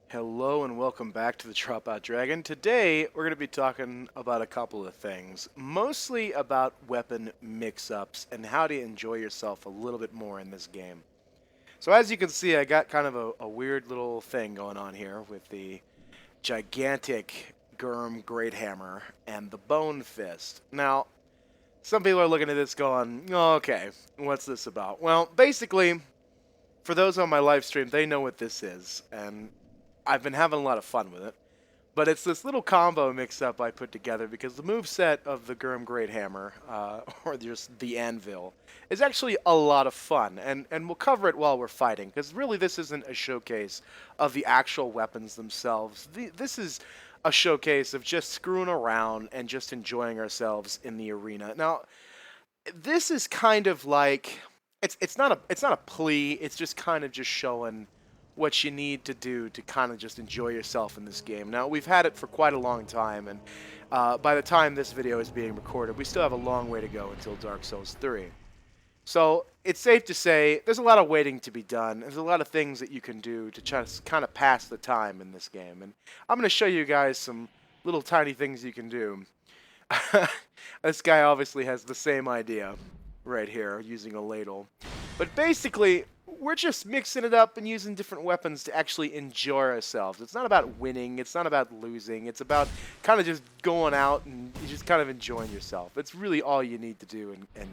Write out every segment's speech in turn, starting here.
Hello and welcome back to the TheDropOutDragon. Today we're going to be talking about a couple of things, mostly about weapon mix-ups and how to enjoy yourself a little bit more in this game. So as you can see, I got kind of a weird little thing going on here with the gigantic Gurm Great Hammer and the Bone Fist. Now, some people are looking at this going, oh, okay, what's this about? Well, basically, for those on my live stream, they know what this is, and I've been having a lot of fun with it. But it's this little combo mix-up I put together because the move set of the Gurm Great Hammer, or just the Anvil, is actually a lot of fun, and we'll cover it while we're fighting, because really this isn't a showcase of the actual weapons themselves. This is a showcase of just screwing around and just enjoying ourselves in the arena. Now, this is kind of like it's not a plea. It's just kind of just showing what you need to do to kind of just enjoy yourself in this game. Now we've had it for quite a long time, and by the time this video is being recorded, we still have a long way to go until Dark Souls 3. So it's safe to say there's a lot of waiting to be done. There's a lot of things that you can do to try to kind of pass the time in this game, and I'm going to show you guys some little tiny things you can do. This guy obviously has the same idea right here, using a ladle. But basically, we're just mixing it up and using different weapons to actually enjoy ourselves. It's not about winning, it's not about losing, it's about kind of just going out and just kind of enjoying yourself. It's really all you need to do in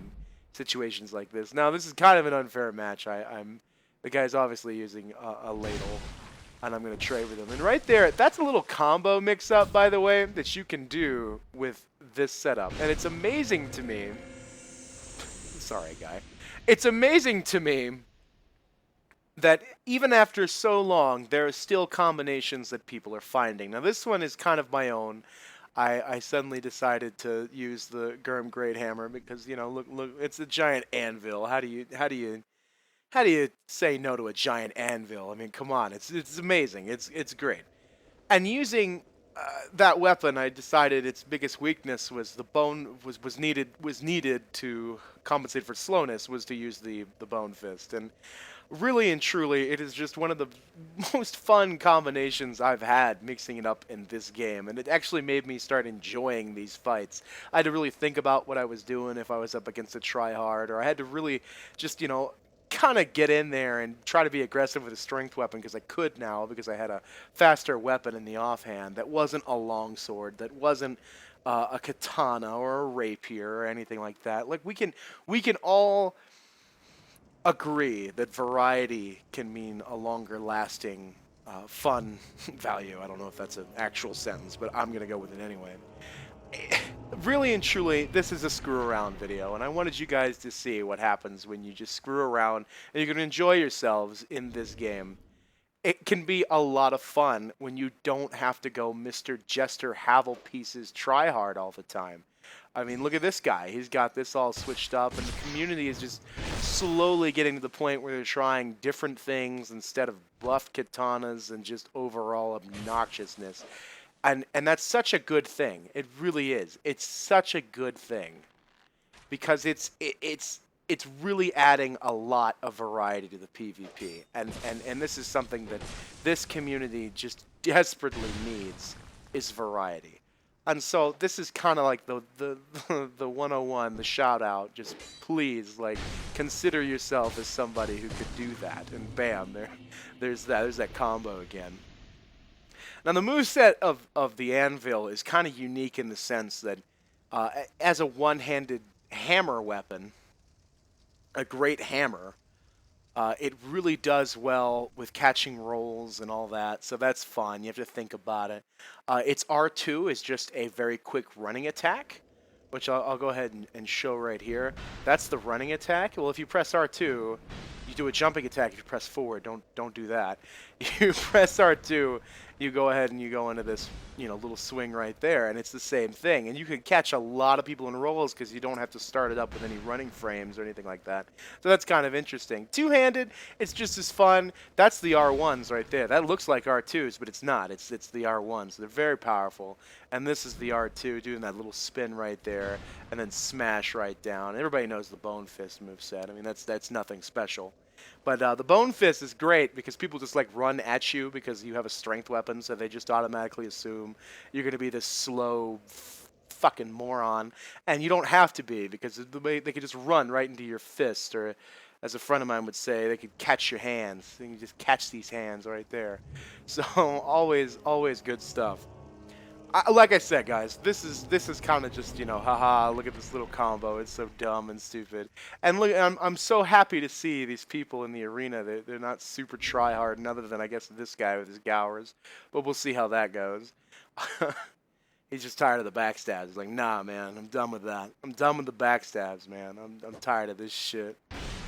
situations like this. Now, this is kind of an unfair match. The guy's obviously using a ladle, and I'm going to trade with him. And right there, that's a little combo mix-up, by the way, that you can do with this setup. And it's amazing to me. Sorry, guy. It's amazing to me that even after so long, there are still combinations that people are finding. Now, this one is kind of my own. I suddenly decided to use the Gurm Great Hammer because, you know, look, it's a giant anvil. How do you say no to a giant anvil? I mean, come on, it's amazing. It's great. And using that weapon, I decided its biggest weakness was the bone was needed to compensate for slowness, was to use the bone fist. And really and truly, it is just one of the most fun combinations I've had mixing it up in this game, and it actually made me start enjoying these fights. I had to really think about what I was doing if I was up against a tryhard, or I had to really just, you know, kind of get in there and try to be aggressive with a strength weapon, because I could now, because I had a faster weapon in the offhand that wasn't a longsword, that wasn't a katana or a rapier or anything like that. Like we can all agree that variety can mean a longer lasting fun value. I don't know if that's an actual sentence, but I'm gonna go with it anyway. Really and truly, this is a screw around video, and I wanted you guys to see what happens when you just screw around and you can enjoy yourselves in this game. It can be a lot of fun when you don't have to go Mr. Jester Havel Pieces try hard all the time. I mean, look at this guy. He's got this all switched up, and the community is just slowly getting to the point where they're trying different things instead of buff katanas and just overall obnoxiousness. And that's such a good thing. It really is. It's such a good thing because it's really adding a lot of variety to the PvP. And this is something that this community just desperately needs, is variety. And so this is kind of like the 101, the shout out. Just please, like, consider yourself as somebody who could do that. And bam, there's that combo again. Now, the moveset of the Anvil is kind of unique in the sense that as a one-handed hammer weapon, a great hammer, it really does well with catching rolls and all that, so that's fun. You have to think about it. Its R2 is just a very quick running attack, which I'll go ahead and show right here. That's the running attack. Well, if you press R2, you do a jumping attack. If you press forward, don't do that. You press R2, you go ahead and you go into this, you know, little swing right there, and it's the same thing. And you can catch a lot of people in rolls because you don't have to start it up with any running frames or anything like that. So that's kind of interesting. Two-handed, it's just as fun. That's the R1s right there. That looks like R2s, but it's not. It's the R1s. They're very powerful. And this is the R2 doing that little spin right there, and then smash right down. Everybody knows the Bone Fist moveset. I mean, that's nothing special. But the bone fist is great because people just like run at you because you have a strength weapon, so they just automatically assume you're going to be this slow fucking moron, and you don't have to be because the way they could just run right into your fist, or as a friend of mine would say, they could catch your hands. They can just catch these hands right there. So always good stuff. Like I said, guys, this is kind of just, you know, haha, look at this little combo. It's so dumb and stupid. And look, I'm so happy to see these people in the arena. They're not super try hard, other than I guess this guy with his Gowers. But we'll see how that goes. He's just tired of the backstabs. He's like, nah, man, I'm done with that. I'm done with the backstabs, man. I'm tired of this shit.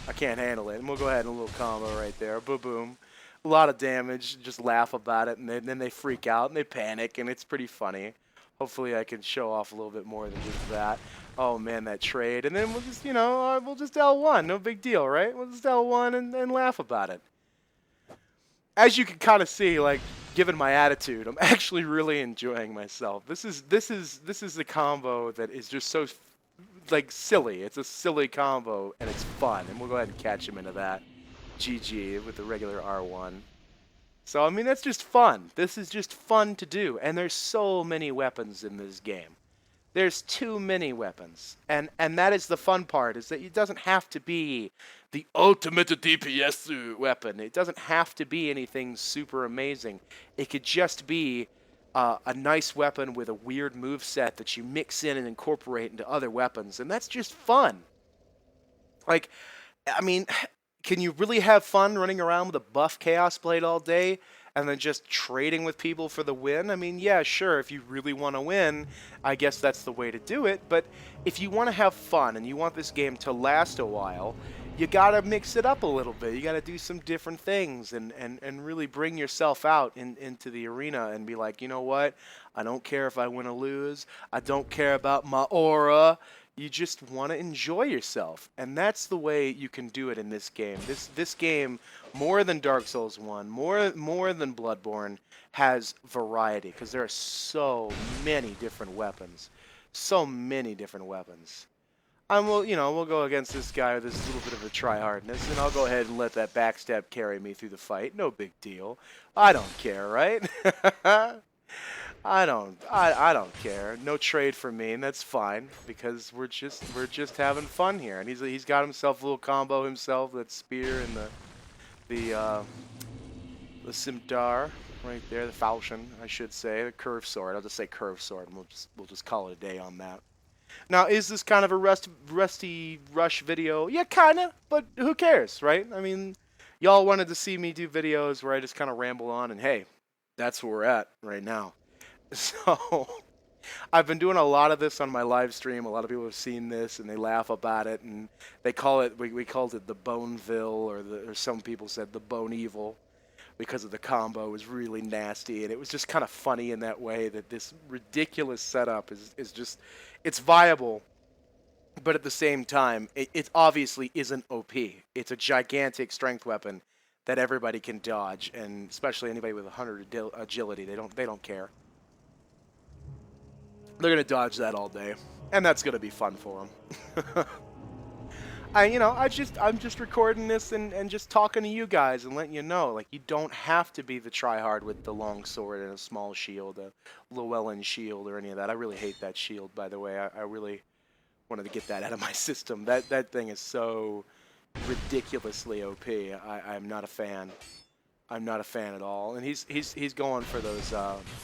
I can't handle it. And we'll go ahead and a little combo right there. Boom, boom. A lot of damage. Just laugh about it, and then they freak out and they panic, and it's pretty funny. Hopefully, I can show off a little bit more than just that. Oh man, that trade, and then we'll just, you know, we'll just L1. No big deal, right? We'll just L1 and laugh about it. As you can kind of see, like, given my attitude, I'm actually really enjoying myself. This is the combo that is just so like silly. It's a silly combo and it's fun, and we'll go ahead and catch him into that. GG with the regular R1. So I mean, that's just fun. This is just fun to do, and there's so many weapons in this game. There's too many weapons, and that is the fun part, is that it doesn't have to be the ultimate DPS weapon. It doesn't have to be anything super amazing. It could just be a nice weapon with a weird move set that you mix in and incorporate into other weapons, and that's just fun. Like, I mean, can you really have fun running around with a buff Chaos Blade all day and then just trading with people for the win? I mean, yeah, sure, if you really want to win, I guess that's the way to do it. But if you want to have fun and you want this game to last a while, you got to mix it up a little bit. You got to do some different things and really bring yourself out into the arena and be like, you know what? I don't care if I win or lose. I don't care about my aura. You just want to enjoy yourself, and that's the way you can do it in this game. This game, more than Dark Souls 1, more than Bloodborne, has variety because there are so many different weapons, so many different weapons. We'll go against this guy with this little bit of a tryhardness, and I'll go ahead and let that backstab carry me through the fight. No big deal. I don't care, right? I don't care. No trade for me, and that's fine because we're just having fun here. And he's got himself a little combo himself, that spear and the scimitar right there, the falchion, I should say, the curved sword. I'll just say curved sword, and we'll just call it a day on that. Now, is this kind of a rusty rush video? Yeah, kind of, but who cares, right? I mean, y'all wanted to see me do videos where I just kind of ramble on, and hey, that's where we're at right now. So, I've been doing a lot of this on my live stream. A lot of people have seen this, and they laugh about it, and they call it, we called it the boneville, or some people said the bone evil, because of the combo was really nasty, and it was just kind of funny in that way that this ridiculous setup is just, it's viable, but at the same time, it obviously isn't OP. It's a gigantic strength weapon that everybody can dodge, and especially anybody with 100 agility, they don't care. They're gonna dodge that all day, and that's gonna be fun for them. I'm just recording this and just talking to you guys and letting you know, like, you don't have to be the tryhard with the long sword and a small shield, a Llewellyn shield, or any of that. I really hate that shield, by the way. I really wanted to get that out of my system. That thing is so ridiculously OP. I'm not a fan. I'm not a fan at all. And he's going for those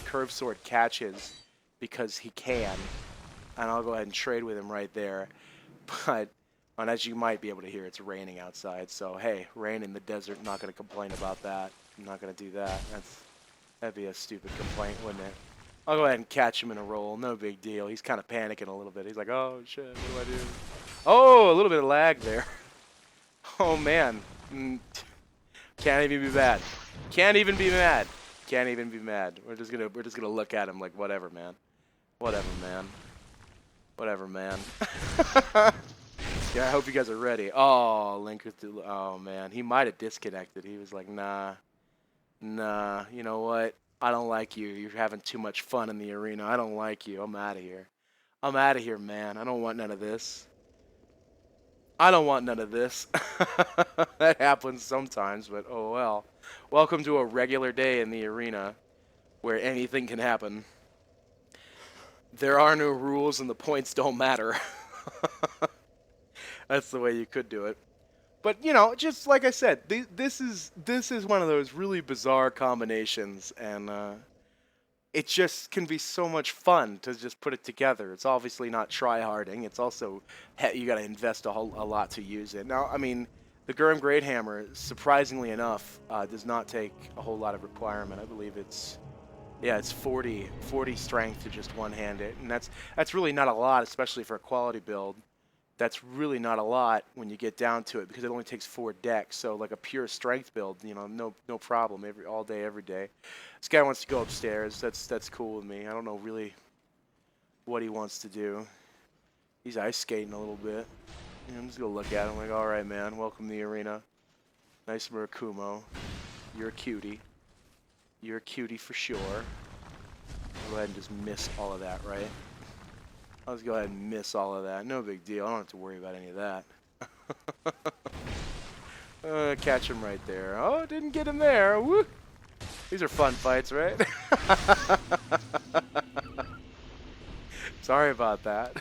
curved sword catches because he can, and I'll go ahead and trade with him right there. But and as you might be able to hear, it's raining outside. So hey, rain in the desert. Not going to complain about that. I'm not going to do that. That'd be a stupid complaint, wouldn't it? I'll go ahead and catch him in a roll. No big deal. He's kind of panicking a little bit. He's like, oh shit, what do I do? Oh, a little bit of lag there. Oh man, can't even be mad. Can't even be mad. Can't even be mad. We're just gonna look at him like, whatever, man. Whatever, man. Whatever, man. Yeah, I hope you guys are ready. Oh, Link with the... Oh, man. He might have disconnected. He was like, nah. Nah. You know what? I don't like you. You're having too much fun in the arena. I don't like you. I'm out of here. I'm out of here, man. I don't want none of this. I don't want none of this. That happens sometimes, but oh well. Welcome to a regular day in the arena where anything can happen. There are no rules and the points don't matter. That's the way you could do it. But you know, just like I said, this is one of those really bizarre combinations, and it just can be so much fun to just put it together. It's obviously not try-harding. It's also you got to invest a lot to use it. Now, I mean, the Gurm Great Hammer, surprisingly enough, does not take a whole lot of requirement. I believe it's yeah, it's 40 strength to just one-hand it, and that's really not a lot, especially for a quality build. That's really not a lot when you get down to it because it only takes 4 decks. So like a pure strength build, you know, no problem all day, every day. This guy wants to go upstairs. That's cool with me. I don't know really what he wants to do. He's ice skating a little bit. Yeah, I'm just gonna look at him like, all right, man, welcome to the arena. Nice Murakumo. You're a cutie. You're a cutie for sure. I'll go ahead and just miss all of that, right? I'll just go ahead and miss all of that. No big deal. I don't have to worry about any of that. Catch him right there. Oh, didn't get him there. Woo! These are fun fights, right? Sorry about that.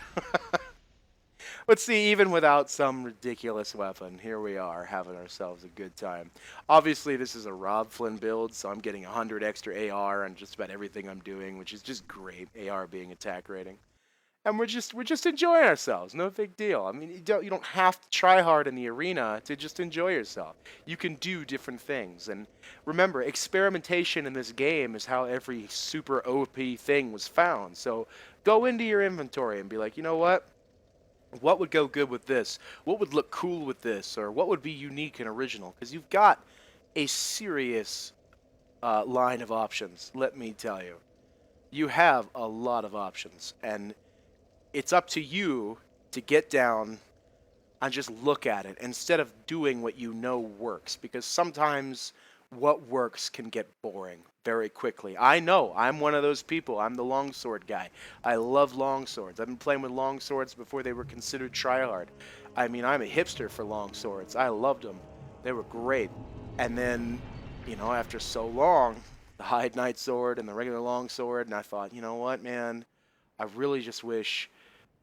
But see, even without some ridiculous weapon, here we are having ourselves a good time. Obviously, this is a Rob Flynn build, so I'm getting 100 extra AR on just about everything I'm doing, which is just great. AR being attack rating. And we're just enjoying ourselves. No big deal. I mean, you don't have to try hard in the arena to just enjoy yourself. You can do different things. And remember, experimentation in this game is how every super OP thing was found. So go into your inventory and be like, you know what? What would go good with this? What would look cool with this? Or what would be unique and original? Because you've got a serious line of options, let me tell you. You have a lot of options. And it's up to you to get down and just look at it instead of doing what you know works, because sometimes what works can get boring very quickly. I know. I'm one of those people. I'm the longsword guy. I love longswords. I've been playing with longswords before they were considered tryhard. I mean, I'm a hipster for longswords. I loved them. They were great. And then, you know, after so long, the Hide Knight sword and the regular longsword, and I thought, you know what, man? I really just wish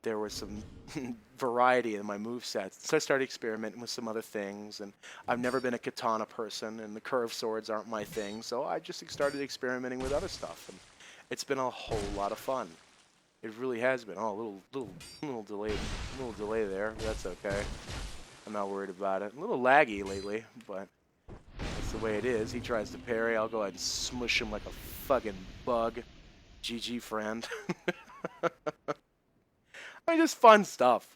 there was some variety in my movesets. So I started experimenting with some other things, and I've never been a katana person, and the curved swords aren't my thing, so I just started experimenting with other stuff, and it's been a whole lot of fun. It really has been. Oh, little delay there, but that's okay. I'm not worried about it. A little laggy lately, but that's the way it is. He tries to parry, I'll go ahead and smush him like a fucking bug. GG, friend. I mean, just fun stuff.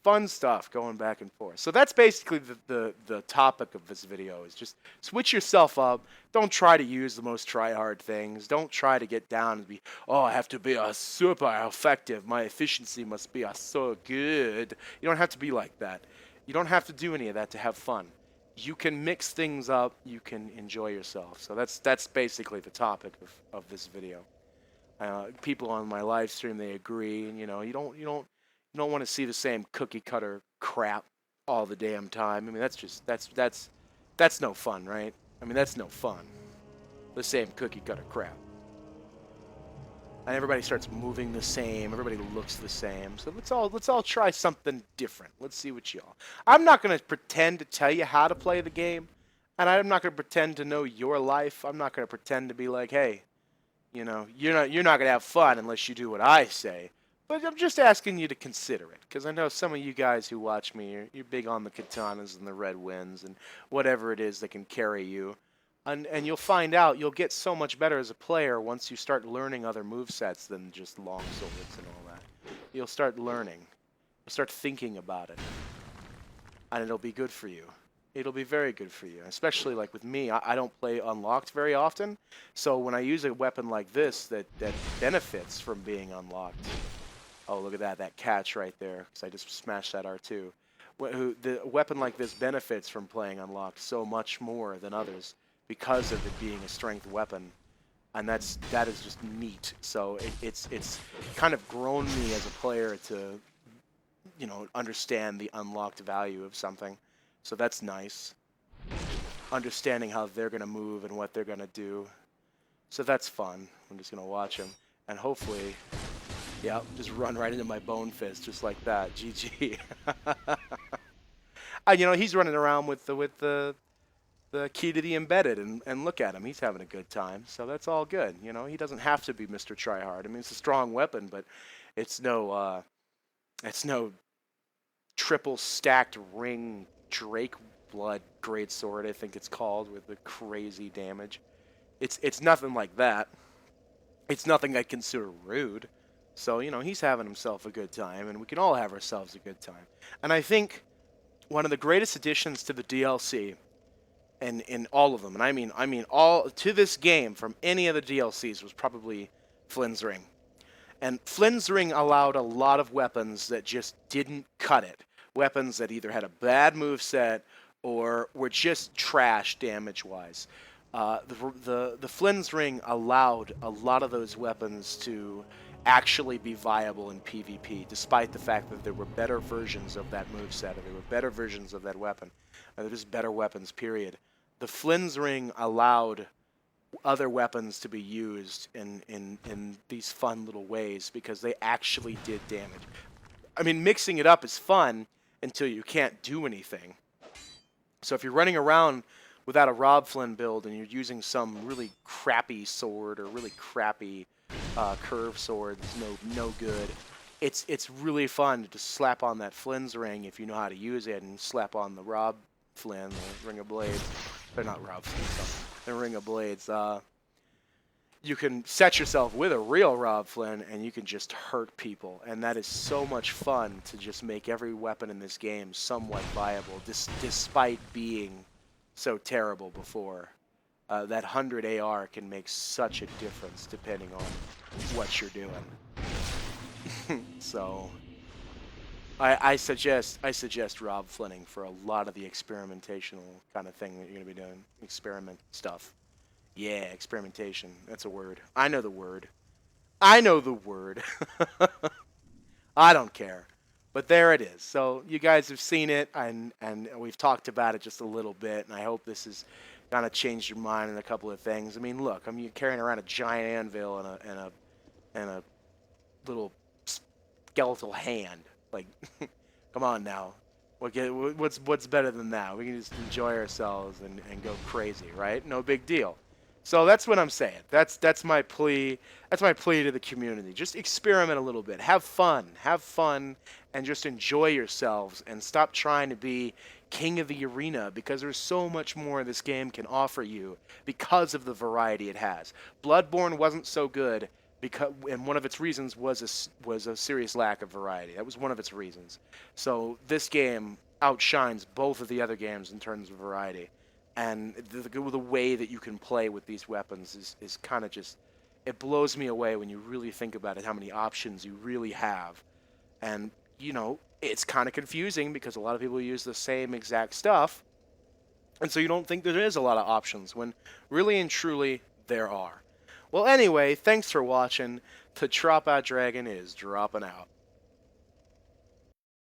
Fun stuff going back and forth. So that's basically the topic of this video, is just switch yourself up. Don't try to use the most try-hard things. Don't try to get down and be, oh, I have to be super effective. My efficiency must be so good. You don't have to be like that. You don't have to do any of that to have fun. You can mix things up. You can enjoy yourself. So that's basically the topic of this video. People on my live stream, they agree, and you know, you don't want to see the same cookie cutter crap all the damn time. I mean, that's no fun, right? I mean, that's no fun. The same cookie cutter crap. And everybody starts moving the same. Everybody looks the same. So let's all try something different. Let's see what y'all. I'm not gonna pretend to tell you how to play the game, and I'm not gonna pretend to know your life. I'm not gonna pretend to be like, hey, you know, you're not gonna have fun unless you do what I say. But I'm just asking you to consider it, because I know some of you guys who watch me, you're big on the katanas and the red winds and whatever it is that can carry you. And you'll find out you'll get so much better as a player once you start learning other movesets than just long swords and all that. You'll start learning. You'll start thinking about it. And it'll be good for you. It'll be very good for you. Especially like with me, I don't play unlocked very often. So when I use a weapon like this that benefits from being unlocked. Oh, look at that catch right there, because I just smashed that R2. The weapon like this benefits from playing unlocked so much more than others because of it being a strength weapon, and that is just neat. So it's kind of grown me as a player to you know, understand the unlocked value of something. So that's nice. Understanding how they're going to move and what they're going to do. So that's fun. I'm just going to watch him. And hopefully, yeah, just run right into my bone fist just like that. GG. You know, he's running around with the key to the embedded, and look at him. He's having a good time. So that's all good. You know, he doesn't have to be Mr. Tryhard. I mean, it's a strong weapon, but it's no triple stacked ring Drake blood greatsword, I think it's called, with the crazy damage. It's nothing like that. It's nothing I consider rude. So, you know, he's having himself a good time, and we can all have ourselves a good time. And I think one of the greatest additions to the DLC, and in all of them, and I mean all to this game from any of the DLCs, was probably Flynn's Ring. And Flynn's Ring allowed a lot of weapons that just didn't cut it. Weapons that either had a bad moveset or were just trash damage-wise. The Flynn's Ring allowed a lot of those weapons to actually be viable in PvP, despite the fact that there were better versions of that moveset, or there were better versions of that weapon. There were just better weapons, period. The Flynn's Ring allowed other weapons to be used in these fun little ways because they actually did damage. I mean, mixing it up is fun until you can't do anything. So if you're running around without a Rob Flynn build and you're using some really crappy sword or really crappy curve sword that's no good, it's really fun to just slap on that Flynn's Ring if you know how to use it, and slap on the Rob Flynn, the Ring of Blades. They're not Rob Flynn, the Ring of Blades. You can set yourself with a real Rob Flynn, and you can just hurt people. And that is so much fun to just make every weapon in this game somewhat viable, despite being so terrible before. That 100 AR can make such a difference depending on what you're doing. So I suggest Rob Flynning for a lot of the experimentational kind of thing that you're going to be doing. Experiment stuff. Yeah, experimentation. That's a word. I know the word. I know the word. I don't care. But there it is. So you guys have seen it, and we've talked about it just a little bit, and I hope this has kind of changed your mind on a couple of things. I mean, look, you're carrying around a giant anvil and a little skeletal hand. Like, come on now. What's better than that? We can just enjoy ourselves and go crazy, right? No big deal. So that's what I'm saying. That's my plea. That's my plea to the community. Just experiment a little bit. Have fun, and just enjoy yourselves. And stop trying to be king of the arena, because there's so much more this game can offer you because of the variety it has. Bloodborne wasn't so good and one of its reasons was a serious lack of variety. That was one of its reasons. So this game outshines both of the other games in terms of variety. And the way that you can play with these weapons is kind of just, it blows me away when you really think about it, how many options you really have. And, you know, it's kind of confusing because a lot of people use the same exact stuff. And so you don't think there is a lot of options, when really and truly there are. Well, anyway, thanks for watching. TheDropOutDragon is dropping out.